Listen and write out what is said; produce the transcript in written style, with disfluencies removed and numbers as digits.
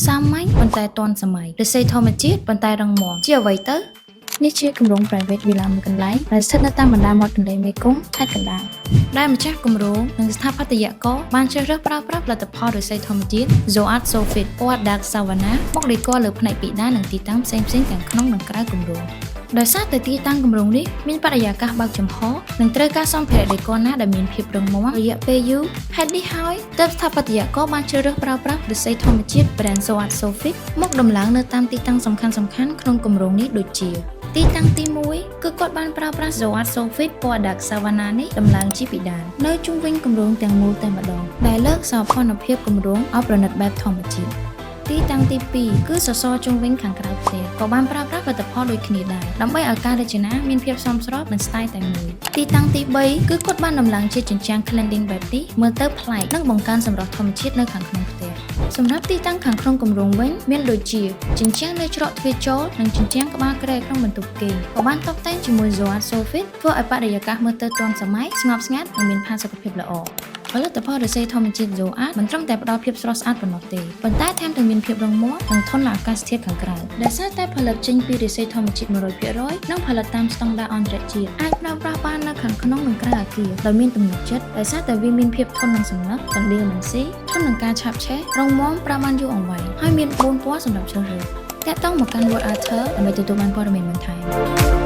សាមញ្ញប៉ុន្តែទាន់សម័យឫស្សីធម្មជាតិប៉ុន្តែរឹងមាំជាអ្វីទៅនេះជាគម្រោង private villa មួយកន្លែងដែលស្ថិតនៅតាមបណ្ដាមាត់ទន្លេមេគង្គខេត្តកណ្ដាលដែលម្ចាស់គម្រោងនិងស្ថាបត្យករបានជ្រើសរើសប្រើប្រាស់ផលិតផលឫស្សីធម្មជាតិ Zoat Sulfate ពណ៌ Dark Savannah មកដេគ័រលើផ្នែកពិដាននិងទីតាំងផ្សេងៗទាំងក្នុងនិងក្រៅគម្រោងដោយសារតែទីតាំងគម្រោងនេះមានបរិយាកាសបើកចំហនិងត្រូវការសម្ភារៈដេគ័រណាដែលមានភាពរឹងមាំរយៈពេលយូរហេតុនេះហើយទើបស្ថាបត្យករបានជ្រើសរើសប្រើប្រាស់ឫស្សីធម្មជាតិ brand Zoat Sulfate មកដំឡើងនៅតាមទីតាំងសំខាន់ៗក្នុងគម្រោងនេះដូចជាទីតាំងទី1គឺគាត់បានប្រើប្រាស់ Zoat Sulfate ពណ៌ Dark Savannah នេះដំឡើងជាពិដាននៅជុំវិញគម្រោងទាំងមូលតែម្ដងដែលលើកសោភ័ណភាពគម្រោងឲ្យប្រណិតបែបធម្មជាតិទីតាំងទី2គឺសសរជុំវិញខាងក្រៅផ្ទះក៏បានប្រើប្រាស់ផលិតផលដូចគ្នាដែរដើម្បីឲ្យការរចនាមានភាពសមស្របនឹងស្ទាយតែមួយទីតាំងទី3គឺគាត់បានដំឡើងជាជញ្ជាំង cladding បែបនេះមើលទៅប្លែកនិងបង្កើនសម្រស់ធម្មជាតិនៅខាងក្នុងផ្ទះសម្រាប់ទីតាំងខាងក្នុងគម្រោងវិញមានដូចជាជញ្ជាំងនៅច្រកទ្វារចូលនិងជញ្ជាំងក្បាលគ្រែក្នុងបន្ទប់គេងក៏បានតុបតែងជាមួយ Zoat Sulfate ធ្វើឲ្យបរិយាកាសមើលទៅទាន់សម័យស្ងប់ស្ងាត់និងមានផាសុកភាពល្អផលិតផលឫស្សីធម្មជាតិ Zoat មិនត្រឹមតែផ្ដល់ភាពស្រស់ស្អាតប៉ុណ្ណោះទេប៉ុន្តែថែមទាំងមានភាពរឹងមាំនិងធន់នឹងអាកាសធាតុខាងក្រៅដោយសារតែផលិតចេញពីឫស្សីធម្មជាតិ 100% និងផលិតតាមស្តង់ដារអន្តរជាតិអាចប្រើប្រាស់បាននៅខាងក្នុងនិងក្រៅអគារដោយមានទំនុកចិត្តដោយសារតែវាមានភាពធន់នឹងសំណឹកកណ្ដៀវមិនស៊ីធន់នឹងការឆាបឆេះរឹងមាំប្រើបានយូរអង្វែងហើយមាន4ពណ៌សម្រាប់ជ្រើសរើសតាក់ទងមកកាន់ Word Arthur ដើម្បីទទួលបានព័ត៌មានបន្ថែម